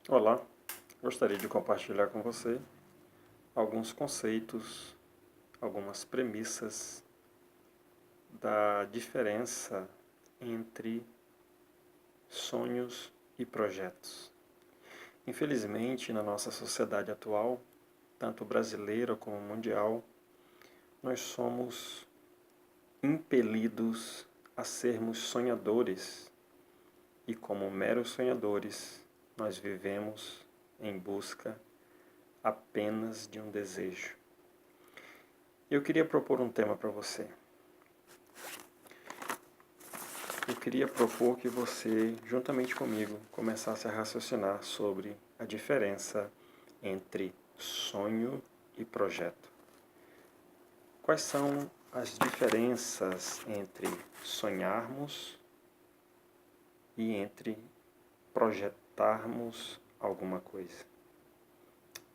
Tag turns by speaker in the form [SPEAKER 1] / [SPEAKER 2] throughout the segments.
[SPEAKER 1] Olá, gostaria de compartilhar com você alguns conceitos, algumas premissas da diferença entre sonhos e projetos. Infelizmente, na nossa sociedade atual, tanto brasileira como mundial, nós somos impelidos a sermos sonhadores e, como meros sonhadores, nós vivemos em busca apenas de um desejo. Eu queria propor um tema para você. Eu queria propor que você, juntamente comigo, começasse a raciocinar sobre a diferença entre sonho e projeto. Quais são as diferenças entre sonharmos e entre projetarmos alguma coisa?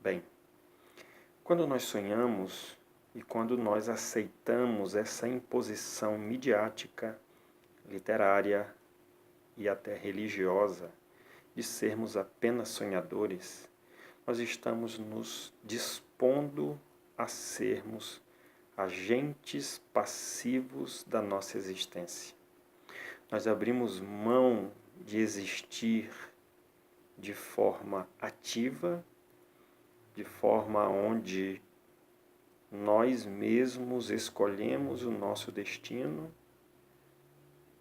[SPEAKER 1] Bem, quando nós sonhamos e quando nós aceitamos essa imposição midiática, literária e até religiosa de sermos apenas sonhadores, nós estamos nos dispondo a sermos agentes passivos da nossa existência. Nós abrimos mão de existir de forma ativa, de forma onde nós mesmos escolhemos o nosso destino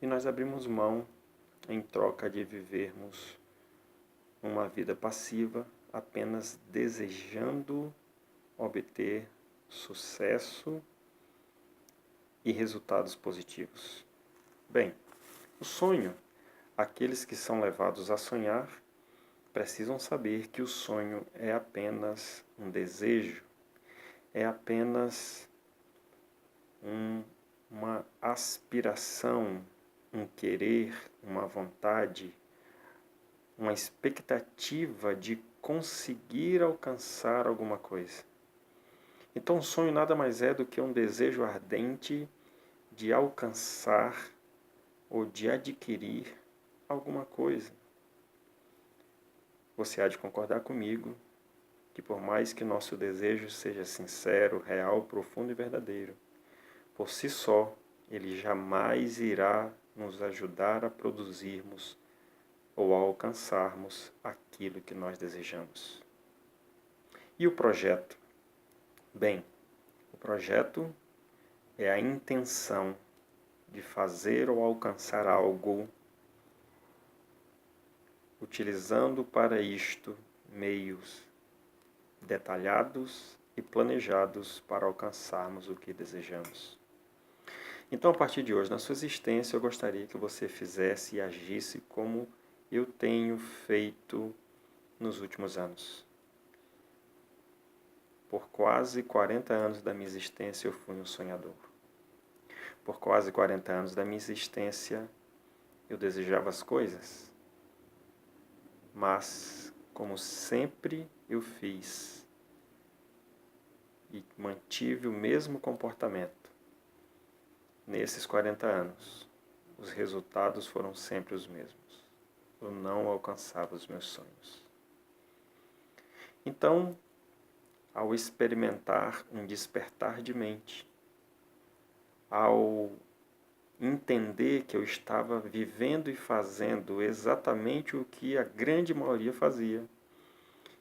[SPEAKER 1] e nós abrimos mão em troca de vivermos uma vida passiva, apenas desejando obter sucesso e resultados positivos. Bem, o sonho, aqueles que são levados a sonhar, precisam saber que o sonho é apenas um desejo, é apenas uma aspiração, um querer, uma vontade, uma expectativa de conseguir alcançar alguma coisa. Então, o sonho nada mais é do que um desejo ardente de alcançar ou de adquirir alguma coisa. Você há de concordar comigo que, por mais que nosso desejo seja sincero, real, profundo e verdadeiro, por si só, ele jamais irá nos ajudar a produzirmos ou a alcançarmos aquilo que nós desejamos. E o projeto? Bem, o projeto é a intenção de fazer ou alcançar algo, utilizando para isto meios detalhados e planejados para alcançarmos o que desejamos. Então, a partir de hoje, na sua existência, eu gostaria que você fizesse e agisse como eu tenho feito nos últimos anos. Por quase 40 anos da minha existência, eu fui um sonhador. Por quase 40 anos da minha existência, eu desejava as coisas, mas, como sempre eu fiz e mantive o mesmo comportamento, nesses 40 anos, os resultados foram sempre os mesmos. Eu não alcançava os meus sonhos. Então, ao experimentar um despertar de mente, ao entender que eu estava vivendo e fazendo exatamente o que a grande maioria fazia,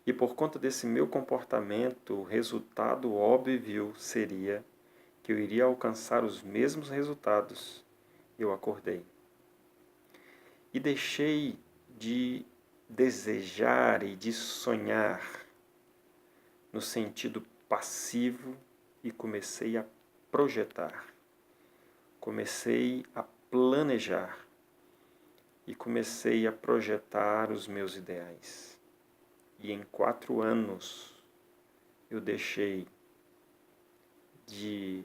[SPEAKER 1] e por conta desse meu comportamento, o resultado óbvio seria que eu iria alcançar os mesmos resultados, eu acordei. E deixei de desejar e de sonhar no sentido passivo e comecei a projetar. Comecei a planejar e comecei a projetar os meus ideais. E em 4 anos eu deixei de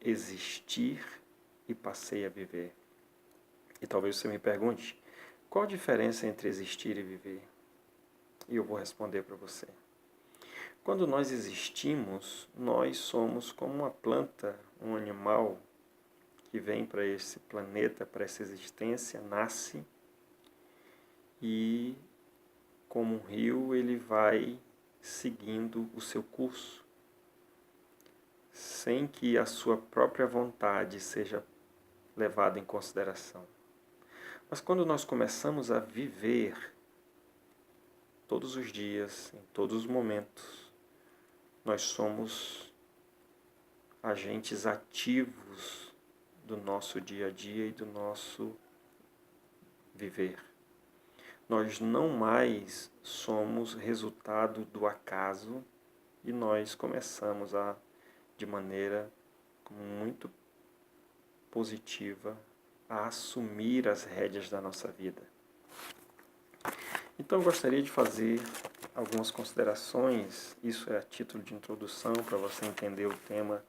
[SPEAKER 1] existir e passei a viver. E talvez você me pergunte, qual a diferença entre existir e viver? E eu vou responder para você. Quando nós existimos, nós somos como uma planta, um animal que vem para esse planeta, para essa existência, nasce e como um rio, ele vai seguindo o seu curso, sem que a sua própria vontade seja levada em consideração. Mas quando nós começamos a viver todos os dias, em todos os momentos, nós somos agentes ativos do nosso dia a dia e do nosso viver. Nós não mais somos resultado do acaso e nós começamos de maneira muito positiva, a assumir as rédeas da nossa vida. Então eu gostaria de fazer algumas considerações, isso é a título de introdução para você entender o tema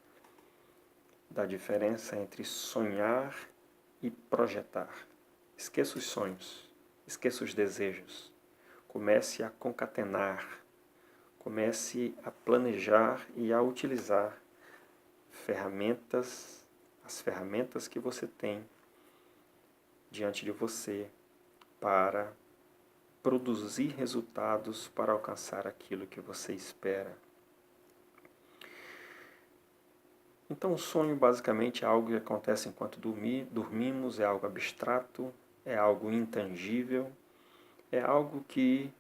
[SPEAKER 1] da diferença entre sonhar e projetar. Esqueça os sonhos, esqueça os desejos. Comece a concatenar, comece a planejar e a utilizar as ferramentas que você tem diante de você para produzir resultados para alcançar aquilo que você espera. Então, o sonho basicamente é algo que acontece enquanto dormimos, é algo abstrato, é algo intangível, é algo que,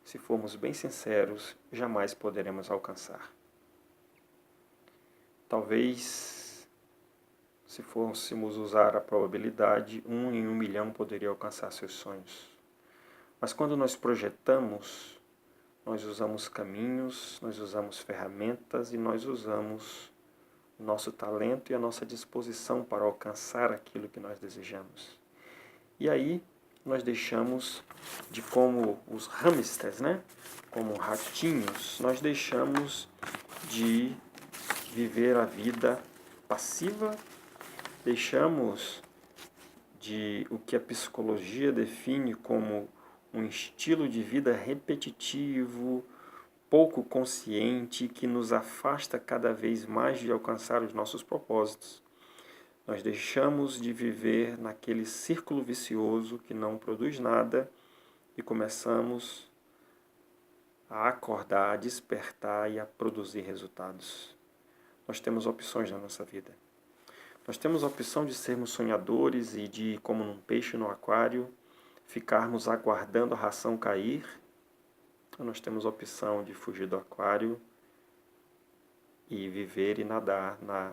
[SPEAKER 1] se formos bem sinceros, jamais poderemos alcançar. Talvez, se fôssemos usar a probabilidade, 1 em 1 milhão poderia alcançar seus sonhos. Mas quando nós projetamos, nós usamos caminhos, nós usamos ferramentas e nós usamos nosso talento e a nossa disposição para alcançar aquilo que nós desejamos. E aí nós deixamos de como os hamsters, como ratinhos, nós deixamos de viver a vida passiva, deixamos de o que a psicologia define como um estilo de vida repetitivo, pouco consciente, que nos afasta cada vez mais de alcançar os nossos propósitos. Nós deixamos de viver naquele círculo vicioso que não produz nada e começamos a acordar, a despertar e a produzir resultados. Nós temos opções na nossa vida. Nós temos a opção de sermos sonhadores e de, como num peixe no aquário, ficarmos aguardando a ração cair. Nós temos a opção de fugir do aquário e viver e nadar na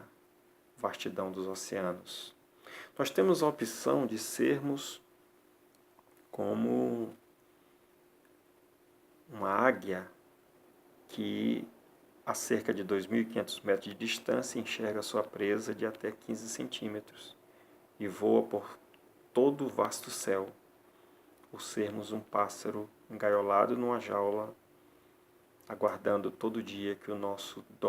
[SPEAKER 1] vastidão dos oceanos. Nós temos a opção de sermos como uma águia que, a cerca de 2.500 metros de distância, enxerga sua presa de até 15 centímetros e voa por todo o vasto céu, ou sermos um pássaro engaiolado numa jaula, aguardando todo dia que o nosso dono